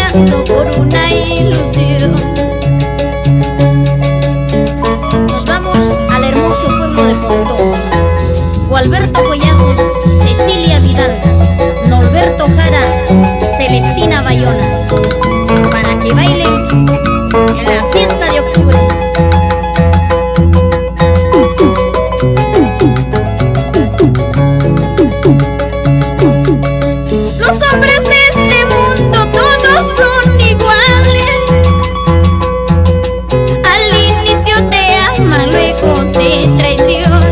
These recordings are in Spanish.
soñando por una ilusión. Nos vamos al hermoso pueblo de Pontón. Gualberto Collazos, Cecilia Vidal, Norberto Jara, Celestina Bayona, para que bailen en la fiesta de octubre. Los hombres de este mundo todos son iguales. Al inicio te aman, luego te traicionan.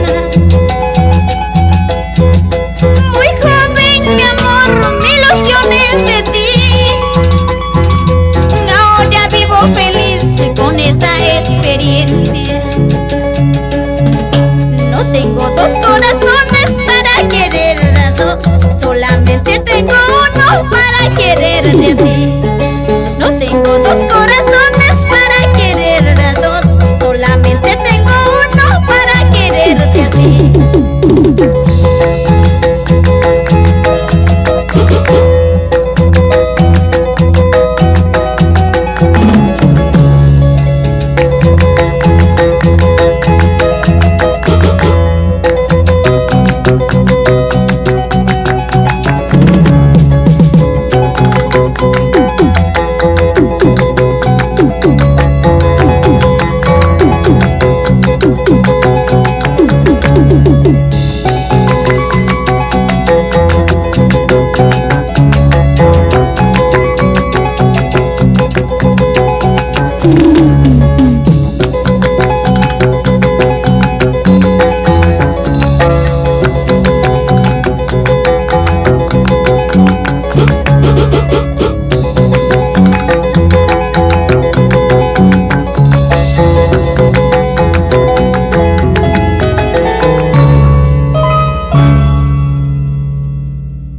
Muy joven, mi amor, me ilusioné de ti. Ahora vivo feliz con esa experiencia. No tengo dos corazones para querer a dos, solamente tengo uno para querer de ti.